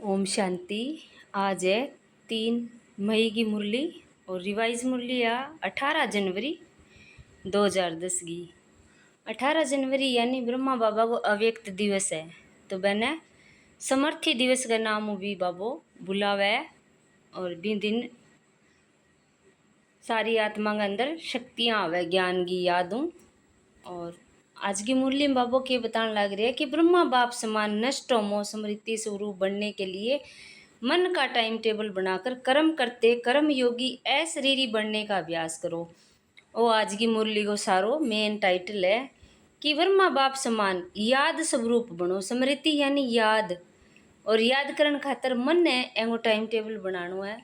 ओम शांति। आज है 3 मई की मुरली और रिवाइज मुरली या 18 जनवरी 2010 की। 18 जनवरी यानी ब्रह्मा बाबा को अव्यक्त दिवस है, तो बने समर्थी दिवस का नाम भी बाबो बुलावे। और भी दिन सारी आत्मा के अंदर शक्तियाँ आवे, ज्ञान की याद हूँ। और आज की मुरली में बाबो के बताने लग रहे हैं कि ब्रह्मा बाप समान नष्ट होमो समृद्धि स्वरूप बनने के लिए मन का टाइम टेबल बनाकर कर्म करते कर्म योगी अशरीरी बनने का अभ्यास करो। वो आज की मुरली को सारो मेन टाइटल है कि ब्रह्मा बाप समान याद स्वरूप बनो। स्मृति यानी याद, और याद करने खातर मन है एगो टाइम टेबल बनानो है।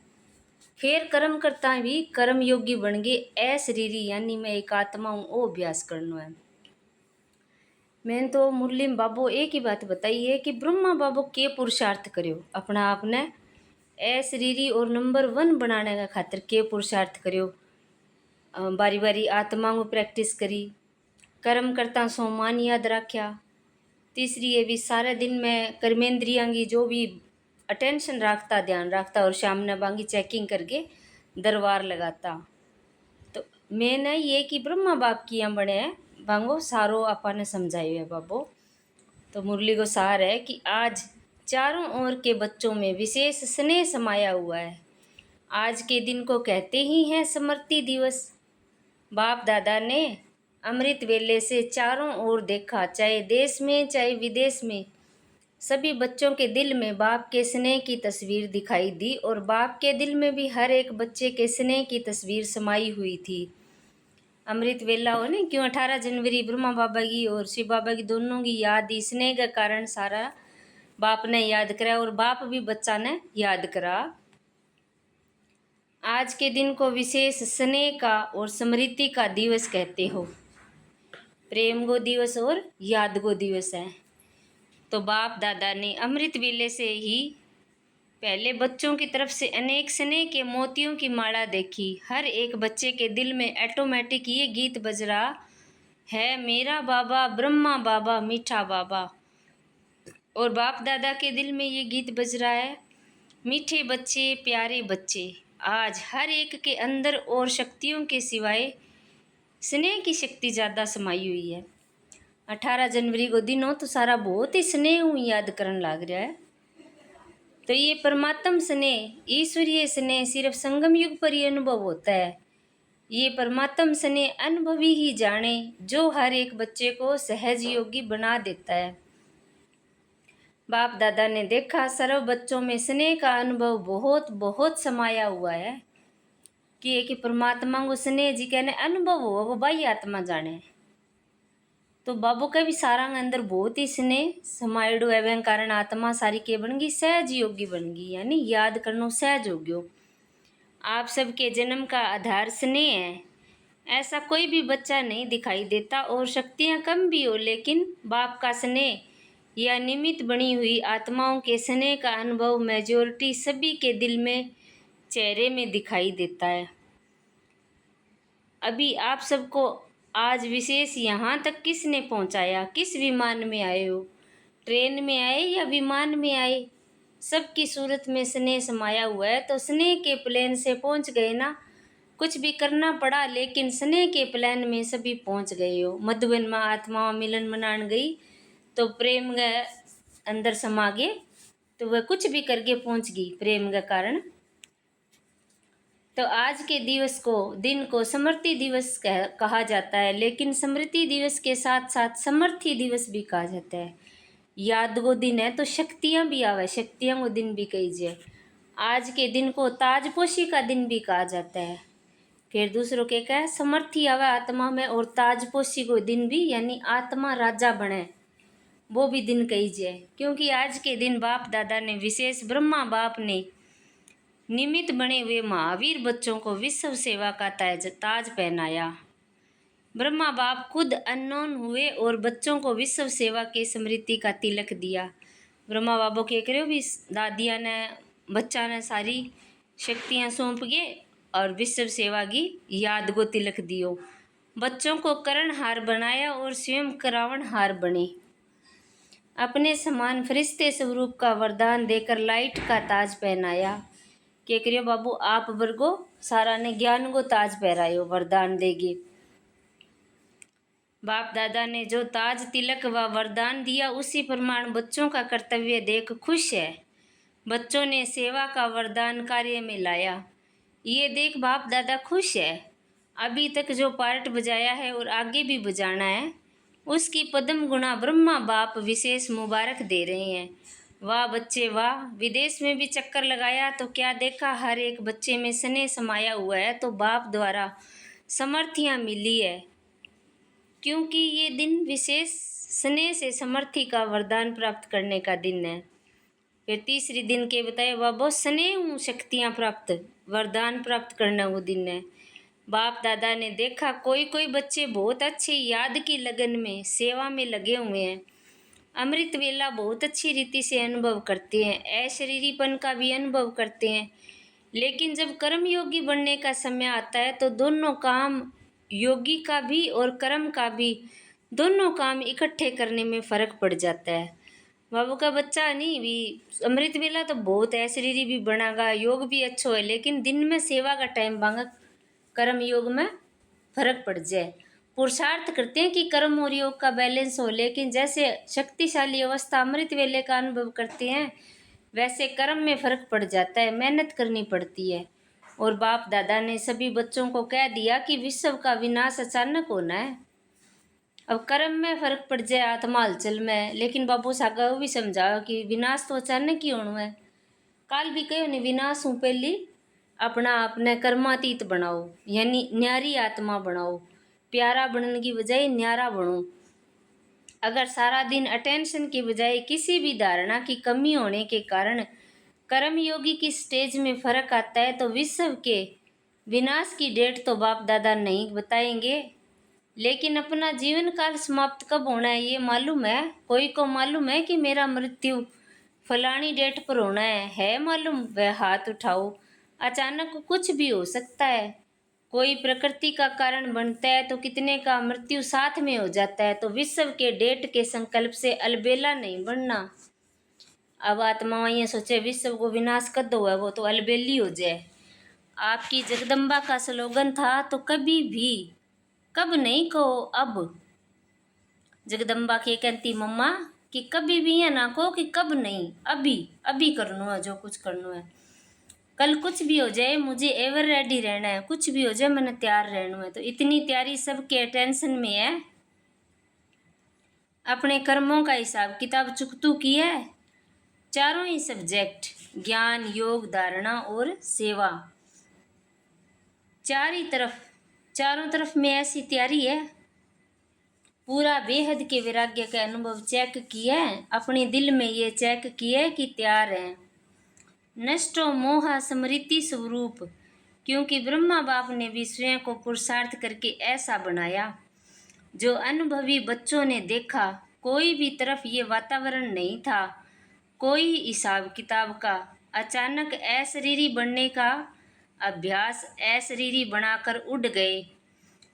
फिर कर्म करता भी कर्म योगी बन गए अशरीरी यानी मैं एक आत्मा हूँ, वो अभ्यास करना है। मैंने तो मुरली में बाबो एक ही बात बताई है कि ब्रह्मा बाबो के पुरुषार्थ करो अपना आपने अशरीरी और नंबर 1 बनाने का खातिर के पुरुषार्थ करो। बारी बारी आत्मा को प्रैक्टिस करी, कर्म करता सो मान याद रखा। तीसरी ये भी सारे दिन में कर्मेंद्रियां की जो भी अटेंशन रखता, ध्यान रखता, और सामने बांगी चेकिंग करके दरबार लगाता। तो मैंने ये कि ब्रह्मा बाप की यहाँ बने हैं बांगो सारो आपा ने समझाई है बाबो। तो मुरली को सार है कि आज चारों ओर के बच्चों में विशेष स्नेह समाया हुआ है। आज के दिन को कहते ही हैं स्मृति दिवस। बाप दादा ने अमृत वेले से चारों ओर देखा, चाहे देश में चाहे विदेश में, सभी बच्चों के दिल में बाप के स्नेह की तस्वीर दिखाई दी, और बाप के दिल में भी हर एक बच्चे के स्नेह की तस्वीर समाई हुई थी। अमृत वेला हो ना, क्यों 18 जनवरी ब्रह्मा बाबा की और शिव बाबा की दोनों की याद स्नेह के कारण सारा बाप ने याद करा और बाप भी बच्चा ने याद करा। आज के दिन को विशेष स्नेह का और स्मृति का दिवस कहते हो। प्रेम को दिवस और याद को दिवस है। तो बाप दादा ने अमृत वेले से ही पहले बच्चों की तरफ से अनेक स्नेह के मोतियों की माला देखी। हर एक बच्चे के दिल में ऑटोमेटिक ये गीत बज रहा है, मेरा बाबा ब्रह्मा बाबा मीठा बाबा। और बाप दादा के दिल में ये गीत बज रहा है, मीठे बच्चे प्यारे बच्चे। आज हर एक के अंदर और शक्तियों के सिवाय स्नेह की शक्ति ज़्यादा समाई हुई है। 18 जनवरी को दिन हो तो सारा बहुत ही स्नेह याद करने लग रहा है। तो ये परमात्म स्नेह, ईश्वरीय स्नेह सिर्फ संगम युग पर ही अनुभव होता है। ये परमात्म स्नेह अनुभवी ही जाने, जो हर एक बच्चे को सहज योगी बना देता है। बाप दादा ने देखा सर्व बच्चों में स्नेह का अनुभव बहुत बहुत समाया हुआ है कि परमात्मा को स्नेह जी कहने अनुभव हो, वो बाई आत्मा जाने। तो बाबू का भी सारा अंदर बहुत ही स्नेह समायेड़ो एवं कारण आत्मा सारी के बन गई सहज योगी बन गई, यानी याद करनो सहज हो गयो। आप सबके जन्म का आधार स्नेह है। ऐसा कोई भी बच्चा नहीं दिखाई देता और शक्तियाँ कम भी हो, लेकिन बाप का स्नेह या निमित्त बनी हुई आत्माओं के स्नेह का अनुभव मेजोरिटी सभी के दिल में, चेहरे में दिखाई देता है। अभी आप सबको आज विशेष यहाँ तक किसने पहुँचाया? किस विमान में आए हो? ट्रेन में आए या विमान में आए? सबकी सूरत में स्नेह समाया हुआ है। तो स्नेह के प्लेन से पहुँच गए ना, कुछ भी करना पड़ा लेकिन स्नेह के प्लेन में सभी पहुँच गए हो। मधुबन में आत्मा मिलन मनान गई तो प्रेम के अंदर समा गए, तो वह कुछ भी करके पहुँच गई प्रेम के कारण। तो आज के दिवस को दिन को स्मृति दिवस कहा जाता है, लेकिन स्मृति दिवस के साथ साथ समर्थी दिवस भी कहा जाता है। याद को दिन है तो शक्तियाँ भी आवे, शक्तियाँ को दिन भी कहीजिए। आज के दिन को ताजपोशी का दिन भी कहा जाता है। फिर दूसरों के क्या है, समर्थी आवे आत्मा में, और ताजपोशी को दिन भी यानी आत्मा राजा बने, वो भी दिन कहीजिए। क्योंकि आज के दिन बाप दादा ने विशेष ब्रह्मा बाप ने निमित्त बने हुए महावीर बच्चों को विश्व सेवा का ताज पहनाया। ब्रह्मा बाप खुद अननोन हुए और बच्चों को विश्व सेवा की स्मृति का तिलक दिया। ब्रह्मा बाबू के करो भी दादिया ने बच्चा ने सारी शक्तियाँ सौंप गए और विश्व सेवा की याद को तिलक दियो। बच्चों को करण हार बनाया और स्वयं करावण हार बने। अपने समान फरिश्ते स्वरूप का वरदान देकर लाइट का ताज पहनाया। के करियो बाबू आप वर्गो सारा ने ज्ञान को ताज पहरायो वरदान देगी। बाप दादा ने जो ताज तिलक व वरदान दिया उसी प्रमाण बच्चों का कर्तव्य देख खुश है। बच्चों ने सेवा का वरदान कार्य में लाया। ये देख बाप दादा खुश है। अभी तक जो पार्ट बजाया है और आगे भी बजाना है उसकी पद्म गुणा ब्रह्मा बाप विशेष मुबारक दे रहे हैं। वाह बच्चे वाह। विदेश में भी चक्कर लगाया तो क्या देखा हर एक बच्चे में स्नेह समाया हुआ है तो बाप द्वारा समर्थियाँ मिली है, क्योंकि ये दिन विशेष स्नेह से समर्थी का वरदान प्राप्त करने का दिन है। फिर तीसरी दिन के बताए बाबा स्नेह शक्तियाँ प्राप्त वरदान प्राप्त करना वो दिन है। बाप दादा ने देखा कोई कोई बच्चे बहुत अच्छे याद की लगन में सेवा में लगे हुए हैं, अमृत वेला बहुत अच्छी रीति से अनुभव करते हैं, अशरीरीपन का भी अनुभव करते हैं। लेकिन जब कर्म योगी बनने का समय आता है तो दोनों काम, योगी का भी और कर्म का भी, दोनों काम इकट्ठे करने में फर्क पड़ जाता है। बाबू का बच्चा नहीं भी अमृत वेला तो बहुत है, शरीरी भी बनागा, योग भी अच्छो है, लेकिन दिन में सेवा का टाइम मांगा कर्म योग में फर्क पड़ जाए। पुरुषार्थ करते हैं कि कर्म और योग का बैलेंस हो, लेकिन जैसे शक्तिशाली अवस्था अमृत वेले का अनुभव करते हैं वैसे कर्म में फर्क पड़ जाता है, मेहनत करनी पड़ती है। और बाप दादा ने सभी बच्चों को कह दिया कि विश्व का विनाश अचानक होना है। अब कर्म में फर्क पड़ जाए आत्मा हलचल में, लेकिन बाबू सागा वो भी समझाओ कि विनाश तो अचानक ही होना है। काल भी कहो नहीं विनाश हूँ पहली अपना अपने कर्मातीत बनाओ, यानी न्यारी आत्मा बनाओ, प्यारा बनने की बजाय न्यारा बनो। अगर सारा दिन अटेंशन की बजाय किसी भी धारणा की कमी होने के कारण कर्मयोगी की स्टेज में फर्क आता है तो विश्व के विनाश की डेट तो बाप दादा नहीं बताएंगे, लेकिन अपना जीवन काल समाप्त कब होना है ये मालूम है। कोई को मालूम है कि मेरा मृत्यु फलानी डेट पर होना है मालूम? वह हाथ उठाओ। अचानक कुछ भी हो सकता है। कोई प्रकृति का कारण बनता है तो कितने का मृत्यु साथ में हो जाता है। तो विश्व के डेट के संकल्प से अलबेला नहीं बनना। अब आत्मा ये सोचे विश्व को विनाश कर दो है वो तो अलबेली हो जाए। आपकी जगदम्बा का स्लोगन था तो कभी भी, कब नहीं कहो अब। जगदम्बा के कहती मम्मा कि कभी भी ये ना कहो कि कब नहीं, अभी अभी करना है जो कुछ करना है। कल कुछ भी हो जाए मुझे एवर रेडी रहना है, कुछ भी हो जाए मैंने तैयार रहना है। तो इतनी तैयारी सबके अटेंशन में है। अपने कर्मों का हिसाब किताब चुकतू की है। चारों ही सब्जेक्ट ज्ञान योग धारणा और सेवा, चारों तरफ में ऐसी तैयारी है। पूरा बेहद के वैराग्य का अनुभव चेक किया है, अपने दिल में ये चेक किया है कि तैयार है। नष्टो मोह स्मृति स्वरूप, क्योंकि ब्रह्मा बाप ने भी स्वयं को पुरुषार्थ करके ऐसा बनाया। जो अनुभवी बच्चों ने देखा कोई भी तरफ ये वातावरण नहीं था, कोई हिसाब किताब का। अचानक अशरीरी बनने का अभ्यास अशरीरी बनाकर उड़ गए।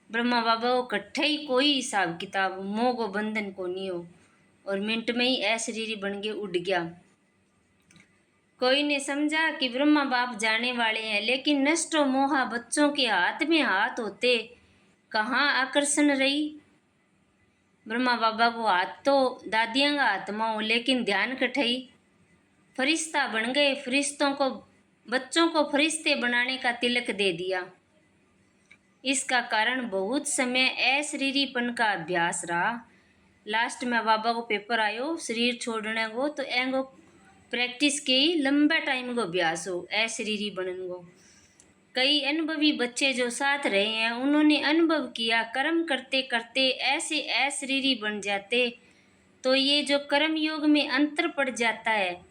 ब्रह्मा बाबा को इकट्ठे ही कोई हिसाब किताब मोह को बंधन को नहीं हो, और मिनट में ही अशरीरी बन के उड़ गया। कोई ने समझा कि ब्रह्मा बाप जाने वाले हैं, लेकिन नष्ट मोहा बच्चों के हाथ में हाथ होते कहाँ आकर्षण रही। ब्रह्मा बाबा को हाथ तो दादियाँ का आत्मा हो, लेकिन ध्यान कठई फरिश्ता बन गए। फरिश्तों को बच्चों को फरिश्ते बनाने का तिलक दे दिया। इसका कारण बहुत समय अशरीरीपन का अभ्यास रहा। लास्ट में बाबा को पेपर आयो शरीर छोड़ने को, तो एंगो प्रैक्टिस के ही लंबा टाइम को अभ्यास हो अशरीरी बनने को। कई अनुभवी बच्चे जो साथ रहे हैं उन्होंने अनुभव किया कर्म करते करते ऐसे अशरीरी बन जाते, तो ये जो कर्म योग में अंतर पड़ जाता है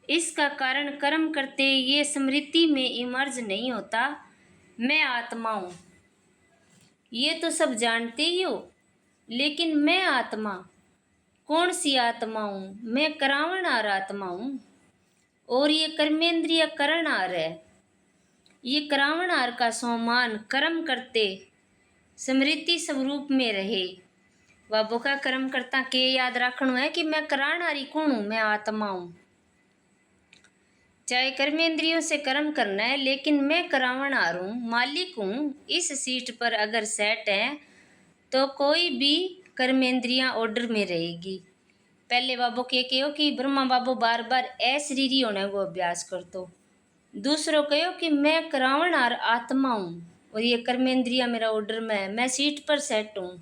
इसका कारण कर्म करते ये स्मृति में इमर्ज नहीं होता। मैं आत्मा हूँ ये तो सब जानते ही हो, लेकिन मैं आत्मा कौन सी आत्मा हूँ? मैं करावनहार आत्मा हूँ, और ये कर्मेंद्रिय करणहार है। ये करावनहार का सम्मान कर्म करते स्मृति स्वरूप में रहे। बाबू का कर्म करता के याद रखना है कि मैं करानारी कौन हूँ, मैं आत्मा हूँ। चाहे कर्मेंद्रियों से कर्म करना है, लेकिन मैं करावनहार हूँ, मालिक हूँ। इस सीट पर अगर सेट है तो कोई भी कर्मेंद्रियां ऑर्डर में रहेगी। पहले बाबू के कहो कि ब्रह्मा बाबू बार बार अशरीरी होने को अभ्यास कर दो। दूसरों कहो कि मैं करावनहार आत्मा हूँ और ये कर्मेंद्रिया मेरा ऑर्डर में है, मैं सीट पर सेट हूँ।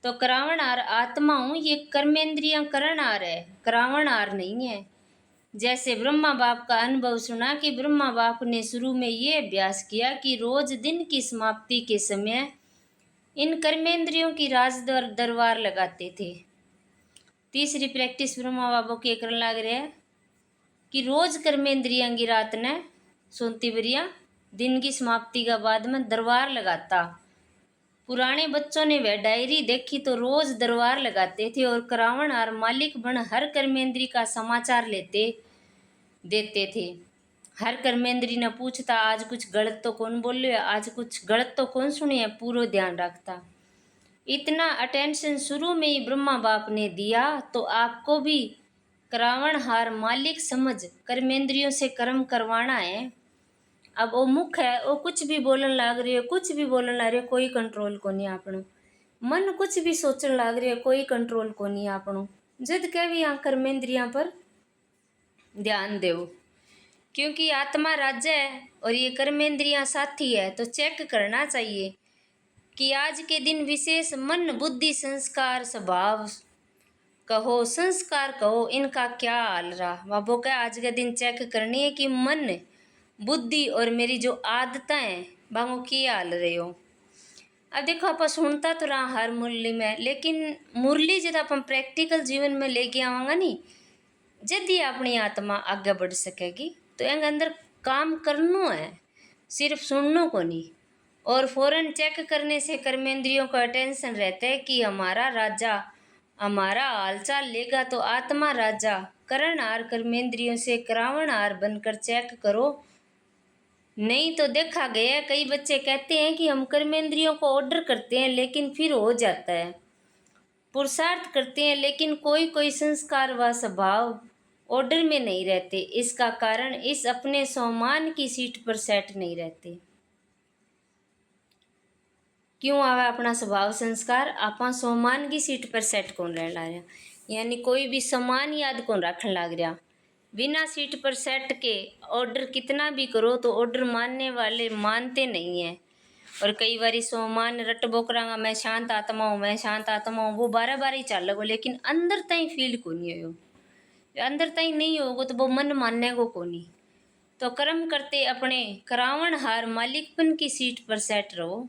तो करावनहार आत्मा हूँ, ये कर्मेंद्रियां करणहार है, करावनहार नहीं है। जैसे ब्रह्मा बाप का अनुभव सुना कि ब्रह्मा बाप ने शुरू में ये अभ्यास किया कि रोज दिन की समाप्ति के समय इन कर्मेंद्रियों की राज दरबार लगाते थे। तीसरी प्रैक्टिस ब्रह्मा बाबू के करने लग रहे हैं कि रोज कर्मेंद्रियां की रात ने सोती बरिया दिन की समाप्ति का बाद में दरबार लगाता। पुराने बच्चों ने वह डायरी देखी तो रोज दरबार लगाते थे और करावनहार मालिक बन हर कर्मेंद्री का समाचार लेते देते थे। हर कर्मेंद्री ने पूछता आज कुछ गलत तो कौन बोले है, आज कुछ गलत तो कौन सुने है, पूरा ध्यान रखता। इतना अटेंशन शुरू में ही ब्रह्मा बाप ने दिया तो आपको भी करावनहार मालिक समझ कर्मेंद्रियों से कर्म करवाना है। अब वो मुख है, वो कुछ भी बोलन लाग रही है, कुछ भी बोलन लाग रही है, कोई कंट्रोल को नहीं आपनो। मन कुछ भी सोचने लाग रही है, कोई कंट्रोल को नहीं आपनो। जिद के भी यहाँ कर्मेंद्रियां पर ध्यान देव, क्योंकि आत्मा राज्य है और ये कर्मेंद्रियां साथी है। तो चेक करना चाहिए कि आज के दिन विशेष मन बुद्धि संस्कार स्वभाव कहो संस्कार कहो इनका क्या हाल रहा। बाबू का आज के दिन चेक करनी है कि मन बुद्धि और मेरी जो आदतें हैं बांगो की हाल रहे हो। अब देखो आप सुनता तो रहा हर मुरली में, लेकिन मुरली जब अपन प्रैक्टिकल जीवन में लेके आवांगा नहीं, जब ये अपनी आत्मा आगे बढ़ सकेगी। तो एंग अंदर काम करनो है, सिर्फ सुननो को नहीं। और फौरन चेक करने से कर्मेंद्रियों का अटेंशन रहता है कि हमारा राजा हमारा हालचाल लेगा तो आत्मा राजा करणहार कर्मेंद्रियों से करावनहार बनकर चेक करो। नहीं तो देखा गया कई बच्चे कहते हैं कि हम कर्मेंद्रियों को ऑर्डर करते हैं लेकिन फिर हो जाता है, पुरुषार्थ करते हैं लेकिन कोई कोई संस्कार व स्वभाव ऑर्डर में नहीं रहते। इसका कारण इस अपने सम्मान की सीट पर सेट नहीं रहते। क्यों आवा अपना स्वभाव संस्कार आपा सम्मान की सीट पर सेट कौन रह ला रहा, यानी कोई भी सम्मान याद कौन रखने लग रहा। बिना सीट पर सेट के ऑर्डर कितना भी करो तो ऑर्डर मानने वाले मानते नहीं हैं। और कई बार सम्मान रट बोकरांगा मैं शांत आत्मा हूँ, मैं शांत आत्मा हूँ, वो बारह बार ही चाल लगो लेकिन अंदर तई फील को नहीं हो। अंदर तई नहीं होगा तो वो मन मानने को को नहीं। तो कर्म करते अपने करावनहार मालिकपन की सीट पर सेट रहो।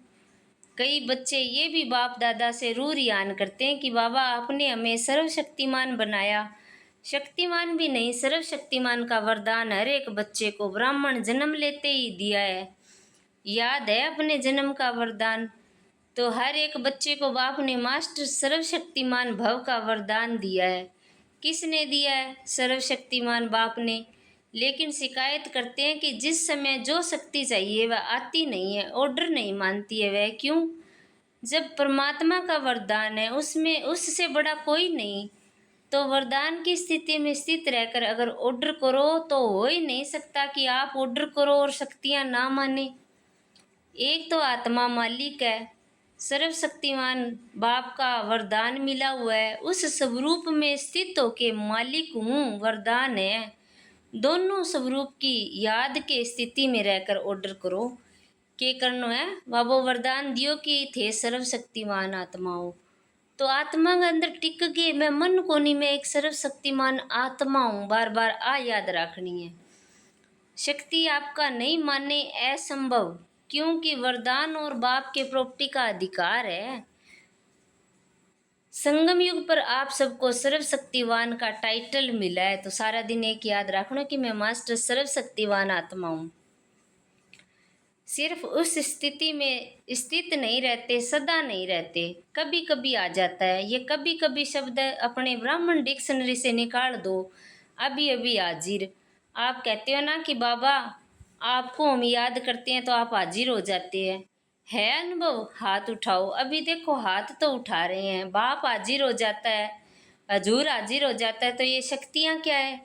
कई बच्चे ये भी बाप दादा से रू रियान करते हैं कि बाबा आपने हमें सर्वशक्तिमान बनाया। शक्तिमान भी नहीं, सर्वशक्तिमान का वरदान हर एक बच्चे को ब्राह्मण जन्म लेते ही दिया है। याद है अपने जन्म का वरदान। तो हर एक बच्चे को बाप ने मास्टर सर्वशक्तिमान भव का वरदान दिया है। किसने दिया है? सर्वशक्तिमान बाप ने। लेकिन शिकायत करते हैं कि जिस समय जो शक्ति चाहिए वह आती नहीं है, ऑर्डर नहीं मानती है। वह क्यों? जब परमात्मा का वरदान है उसमें उससे बड़ा कोई नहीं। तो वरदान की स्थिति में स्थित रहकर अगर ऑर्डर करो तो हो ही नहीं सकता कि आप ऑर्डर करो और शक्तियां ना माने। एक तो आत्मा मालिक है, सर्वशक्तिमान बाप का वरदान मिला हुआ है, उस स्वरूप में स्थित होके मालिक हूँ वरदान है, दोनों स्वरूप की याद के स्थिति में रहकर ऑर्डर करो। के करनो है बाबो वरदान दियो कि थे सर्वशक्तिमान आत्मा हो। तो आत्मा के अंदर टिक गए मैं मन को नहीं, मैं एक सर्वशक्तिमान आत्मा हूँ, बार बार आ याद रखनी है। शक्ति आपका नहीं मानने असंभव, क्योंकि वरदान और बाप के प्रॉपर्टी का अधिकार है। संगम युग पर आप सबको सर्वशक्तिवान का टाइटल मिला है। तो सारा दिन एक याद रखना कि मैं मास्टर सर्वशक्तिवान आत्मा हूँ। सिर्फ उस स्थिति में स्थित नहीं रहते, सदा नहीं रहते, कभी कभी आ जाता है। ये कभी कभी शब्द अपने ब्राह्मण डिक्शनरी से निकाल दो, अभी अभी हाजिर। आप कहते हो ना कि बाबा आपको हम याद करते हैं तो आप हाजिर हो जाते हैं। है अनुभव, हाथ उठाओ। अभी देखो हाथ तो उठा रहे हैं, बाप हाजिर हो जाता है, हजूर हाजिर हो जाता है, तो ये शक्तियाँ क्या है?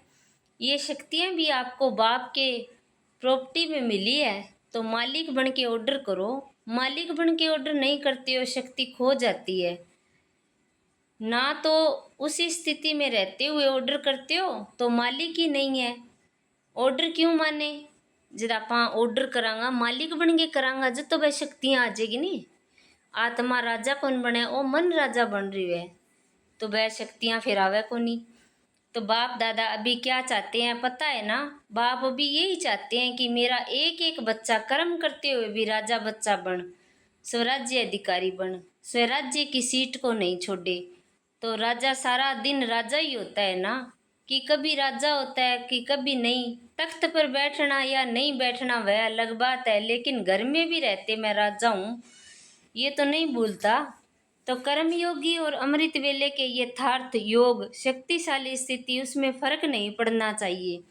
ये शक्तियाँ भी आपको बाप के प्रॉपर्टी में मिली है, तो मालिक बन के ऑर्डर करो। मालिक बन के ऑर्डर नहीं करते हो, शक्ति खो जाती है ना। तो उसी स्थिति में रहते हुए ऑर्डर करते हो तो मालिक ही नहीं है। ऑर्डर क्यों माने? जब आप ऑर्डर करांगा मालिक बन के करांगा जब तो वह शक्तियाँ आ जाएगी नी। आत्मा राजा कौन बने? ओ मन राजा बन रही है, तो वह शक्तियाँ फिर आवे को नहीं। तो बाप दादा अभी क्या चाहते हैं पता है ना? बाप अभी यही चाहते हैं कि मेरा एक एक बच्चा कर्म करते हुए भी राजा बच्चा बन, स्वराज्य अधिकारी बन, स्वराज्य की सीट को नहीं छोड़े। तो राजा सारा दिन राजा ही होता है ना, कि कभी राजा होता है कि कभी नहीं। तख्त पर बैठना या नहीं बैठना वह अलग बात है, लेकिन घर में भी रहते मैं राजा हूँ ये तो नहीं भूलता। तो कर्म योगी और अमृत वेले के यथार्थ योग शक्तिशाली स्थिति, उसमें फर्क नहीं पड़ना चाहिए।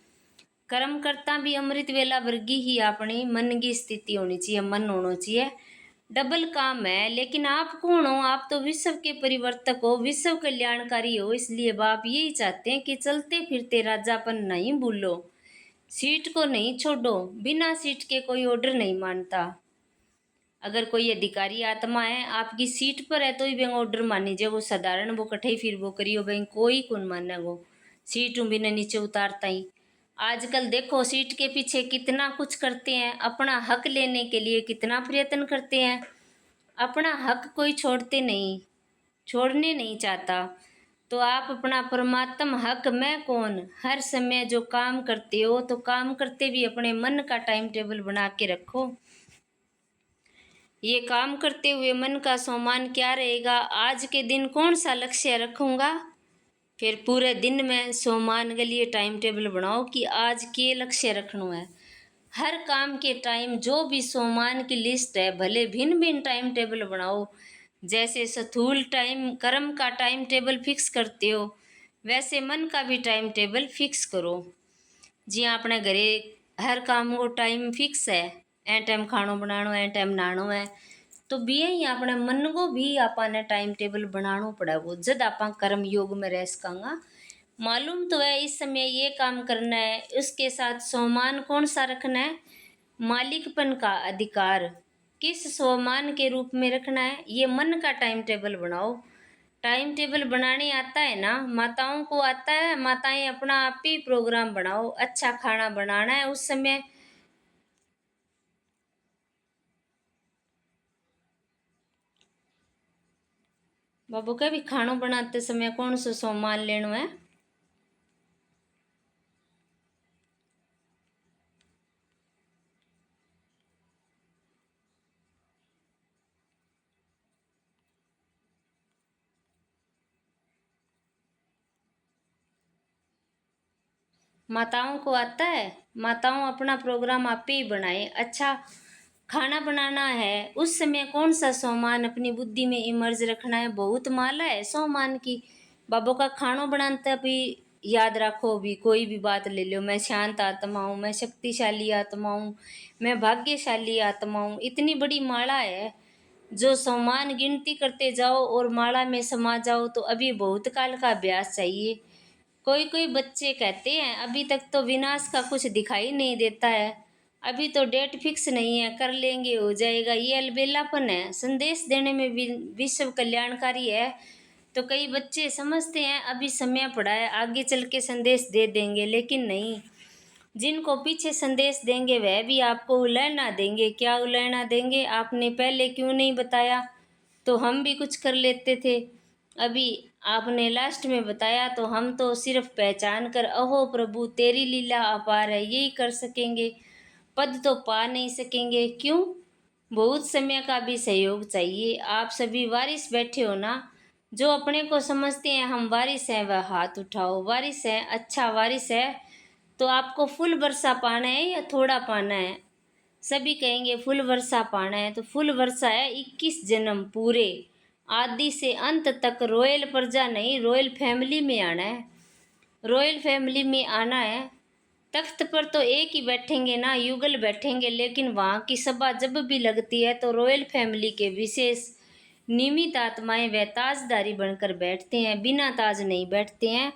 कर्म करता भी अमृत वेला वर्गी ही अपनी मन की स्थिति होनी चाहिए, मन होना चाहिए। डबल काम है, लेकिन आप कौन हो? आप तो विश्व के परिवर्तक हो, विश्व कल्याणकारी हो। इसलिए बाप यही चाहते हैं कि चलते फिरते राजापन नहीं भूलो, सीट को नहीं छोड़ो। बिना सीट के कोई ऑर्डर नहीं मानता। अगर कोई अधिकारी आत्मा है आपकी सीट पर है तो ही बैंक ऑर्डर मानी जे, वो साधारण वो कठे फिर वो करियो बैंक कोई कौन माने। वो सीट बिना नीचे उतारता ही। आजकल देखो सीट के पीछे कितना कुछ करते हैं, अपना हक लेने के लिए कितना प्रयत्न करते हैं। अपना हक कोई छोड़ते नहीं, छोड़ने नहीं चाहता। तो आप अपना परमात्म हक मैं कौन, हर समय जो काम करते हो तो काम करते भी अपने मन का टाइम टेबल बना के रखो। ये काम करते हुए मन का सम्मान क्या रहेगा? आज के दिन कौन सा लक्ष्य रखूंगा, फिर पूरे दिन में सम्मान के लिए टाइम टेबल बनाओ कि आज के लक्ष्य रखना है। हर काम के टाइम जो भी सम्मान की लिस्ट है, भले भिन्न भिन्न टाइम टेबल बनाओ। जैसे स्थूल टाइम कर्म का टाइम टेबल फिक्स करते हो, वैसे मन का भी टाइम टेबल फिक्स करो। जी अपने घरे हर काम को टाइम फिक्स है, ए टाइम खानो बनानो, ए टाइम नहानो है, तो भी ही अपने मन को भी आपने टाइम टेबल बनाना पड़ेगा जब आप कर्म योग में रह सकांगा। मालूम तो है इस समय ये काम करना है, उसके साथ सम्मान कौन सा रखना है, मालिकपन का अधिकार किस सम्मान के रूप में रखना है, ये मन का टाइम टेबल बनाओ। टाइम टेबल बनाने आता है ना, माताओं को आता है, माताएं अपना आप ही प्रोग्राम बनाओ। अच्छा खाना बनाना है उस समय, बाबू का भी खानो बनाते समय कौन सा सामान लेना है। माताओं को आता है, माताओं अपना प्रोग्राम आप ही बनाए। अच्छा खाना बनाना है उस समय कौन सा सामान अपनी बुद्धि में इमर्ज रखना है, बहुत माला है सामान की। बाबू का खानो बनाते भी याद रखो, भी कोई भी बात ले लो, मैं शांत आत्मा हूँ, मैं शक्तिशाली आत्मा हूँ, मैं भाग्यशाली आत्मा हूँ। इतनी बड़ी माला है, जो सामान गिनती करते जाओ और माला में समा जाओ तो अभी बहुत काल का अभ्यास चाहिए। कोई कोई बच्चे कहते हैं अभी तक तो विनाश का कुछ दिखाई नहीं देता है, अभी तो डेट फिक्स नहीं है, कर लेंगे हो जाएगा, ये अलबेलापन है। संदेश देने में भी विश्व कल्याणकारी है, तो कई बच्चे समझते हैं अभी समय पड़ा है आगे चल के संदेश दे देंगे, लेकिन नहीं। जिनको पीछे संदेश देंगे वह भी आपको उलैना देंगे। क्या उलैना देंगे? आपने पहले क्यों नहीं बताया तो हम भी कुछ कर लेते थे। अभी आपने लास्ट में बताया तो हम तो सिर्फ पहचान कर अहो प्रभु तेरी लीला अपार है यही कर सकेंगे, पद तो पा नहीं सकेंगे। क्यों? बहुत समय का भी सहयोग चाहिए। आप सभी वारिस बैठे हो ना, जो अपने को समझते हैं हम वारिस हैं वह हाथ उठाओ। वारिस है, अच्छा वारिस है तो आपको फुल वर्षा पाना है या थोड़ा पाना है? सभी कहेंगे फुल वर्षा पाना है, तो फुल वर्षा है 21 जन्म पूरे, आदि से अंत तक रॉयल प्रजा नहीं रॉयल फैमिली में आना है। रॉयल फैमिली में आना है तख्त पर तो एक ही बैठेंगे ना, युगल बैठेंगे, लेकिन वहाँ की सभा जब भी लगती है तो रॉयल फैमिली के विशेष नियमित आत्माएं व ताजदारी बनकर बैठते हैं, बिना ताज नहीं बैठते हैं।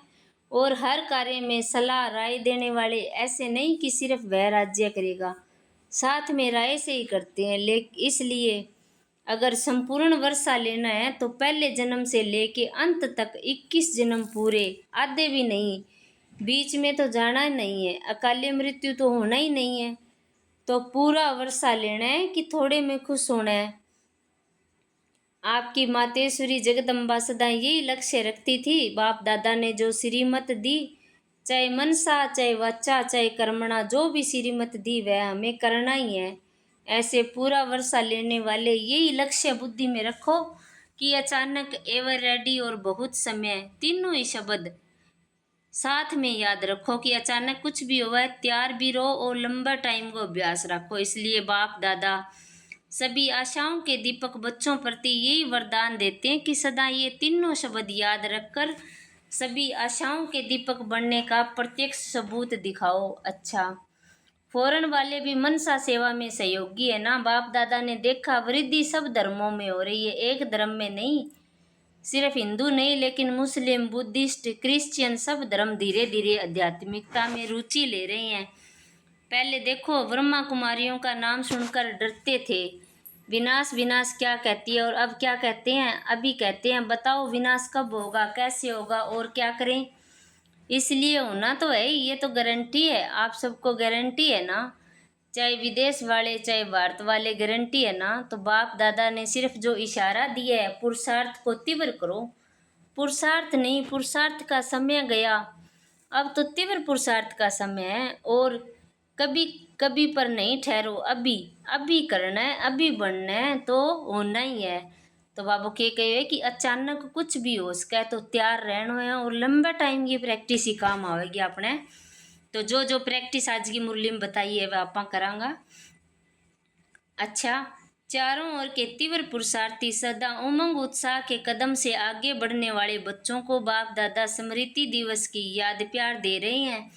और हर कार्य में सलाह राय देने वाले ऐसे नहीं कि सिर्फ वह राज्य करेगा, साथ में राय से ही करते हैं। लेकिन इसलिए अगर संपूर्ण वर्षा लेना है तो पहले जन्म से लेके अंत तक 21 जन्म पूरे, आधे भी नहीं, बीच में तो जाना ही नहीं है, अकाली मृत्यु तो होना ही नहीं है। तो पूरा वर्षा लेना है कि थोड़े में खुश होना है। आपकी मातेश्वरी जगदम्बा सदा यही लक्ष्य रखती थी। बाप दादा ने जो श्रीमत दी, चाहे मनसा चाहे वाचा चाहे कर्मणा, जो भी श्रीमत दी वह हमें करना ही है। ऐसे पूरा वर्षा लेने वाले यही लक्ष्य बुद्धि में रखो कि अचानक, एवर रेडी और बहुत समय, तीनों ही शब्द साथ में याद रखो कि अचानक कुछ भी हुआ है, तैयार भी रहो और लंबा टाइम को अभ्यास रखो। इसलिए बाप दादा सभी आशाओं के दीपक बच्चों प्रति यही वरदान देते हैं कि सदा ये तीनों शब्द याद रखकर सभी आशाओं के दीपक बनने का प्रत्यक्ष सबूत दिखाओ। अच्छा, फौरन वाले भी मनसा सेवा में सहयोगी है ना। बाप दादा ने देखा वृद्धि सब धर्मों में हो रही है, एक धर्म में नहीं। सिर्फ हिंदू नहीं, लेकिन मुस्लिम, बुद्धिस्ट, क्रिश्चियन सब धर्म धीरे धीरे आध्यात्मिकता में रुचि ले रहे हैं। पहले देखो, ब्रह्मा कुमारियों का नाम सुनकर डरते थे, विनाश विनाश क्या कहती है, और अब क्या कहते हैं? अभी कहते हैं बताओ विनाश कब होगा, कैसे होगा और क्या करें। इसलिए होना तो है, ये तो गारंटी है, आप सबको गारंटी है ना, चाहे विदेश वाले चाहे भारत वाले, गारंटी है ना। तो बाप दादा ने सिर्फ जो इशारा दिया है, पुरुषार्थ को तीव्र करो। पुरुषार्थ नहीं, पुरुषार्थ का समय गया, अब तो तीव्र पुरुषार्थ का समय है। और कभी कभी पर नहीं ठहरो, अभी अभी करना है, अभी बढ़ना है तो होना ही है। तो बाबू के कहे कि अचानक कुछ भी हो सके तो तैयार रहना है, और लंबा टाइम की प्रैक्टिस ही काम आवेगी अपने। तो जो जो प्रैक्टिस आज की मुरली में बताई है वह आपा करांगा। अच्छा, चारों ओर के तीव्र पुरुषार्थी सदा उमंग उत्साह के कदम से आगे बढ़ने वाले बच्चों को बाप दादा स्मृति दिवस की याद प्यार दे रहे हैं।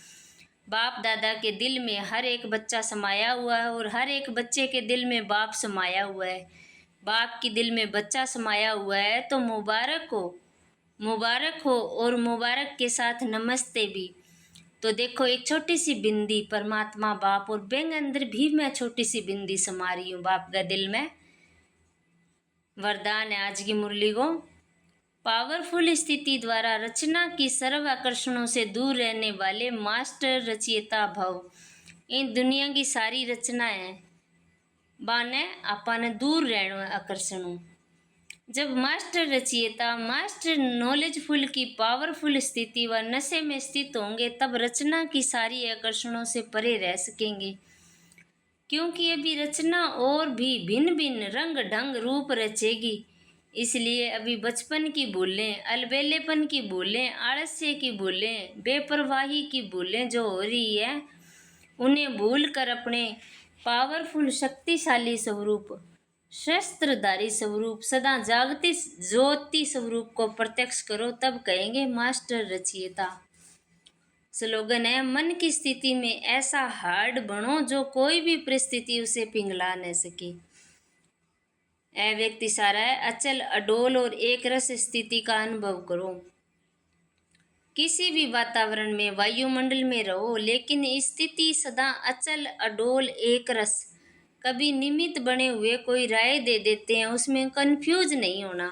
बाप दादा के दिल में हर एक बच्चा समाया हुआ है, और हर एक बच्चे के दिल में बाप समाया हुआ है। बाप के दिल में बच्चा समाया हुआ है तो मुबारक हो, मुबारक हो, और मुबारक के साथ नमस्ते भी। तो देखो, एक छोटी सी बिंदी परमात्मा बाप, और व्यंग अंदर भी मैं छोटी सी बिंदी समा रही हूँ बाप का दिल में। वरदान है आज की मुरली को, पावरफुल स्थिति द्वारा रचना की सर्व आकर्षणों से दूर रहने वाले मास्टर रचयिता भव। इन दुनिया की सारी रचना है बाने आपा ने दूर रहना आकर्षणों। जब मास्टर रचयिता, मास्टर नॉलेजफुल की पावरफुल स्थिति व नशे में स्थित होंगे, तब रचना की सारी आकर्षणों से परे रह सकेंगे। क्योंकि अभी रचना और भी भिन्न भिन्न रंग ढंग रूप रचेगी। इसलिए अभी बचपन की भूलें, अलबेलेपन की भूलें, आलस्य की भूलें, बेपरवाही की भूलें जो हो रही है, उन्हें भूल कर अपने पावरफुल शक्तिशाली स्वरूप, शस्त्रधारी स्वरूप, सदा जागती ज्योति स्वरूप को प्रत्यक्ष करो, तब कहेंगे मास्टर रचयिता। स्लोगन है, मन की स्थिति में ऐसा हार्ड बनो जो कोई भी परिस्थिति उसे पिघला न सके। ऐ व्यक्ति सारा है, अचल अडोल और एक रस स्थिति का अनुभव करो। किसी भी वातावरण में, वायुमंडल में रहो, लेकिन स्थिति सदा अचल अडोल एक रस। कभी निमित्त बने हुए कोई राय दे देते हैं, उसमें कंफ्यूज नहीं होना,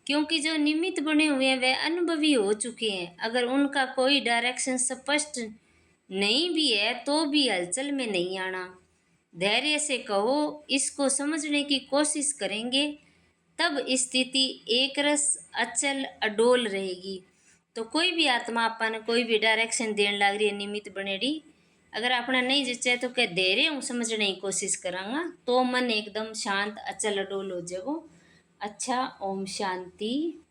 क्योंकि जो निमित्त बने हुए हैं वह अनुभवी हो चुके हैं। अगर उनका कोई डायरेक्शन स्पष्ट नहीं भी है तो भी हलचल में नहीं आना, धैर्य से कहो, इसको समझने की कोशिश करेंगे, तब स्थिति एक रस अचल अडोल रहेगी। तो कोई भी आत्मा अपन कोई भी डायरेक्शन देने लग रही है निमित्त बनेड़ी, अगर अपना नहीं जचे तो कह दे रहे हूँ समझने की कोशिश करांगा, तो मन एकदम शांत अचल अडोल हो जाएगो। अच्छा, ओम शांति।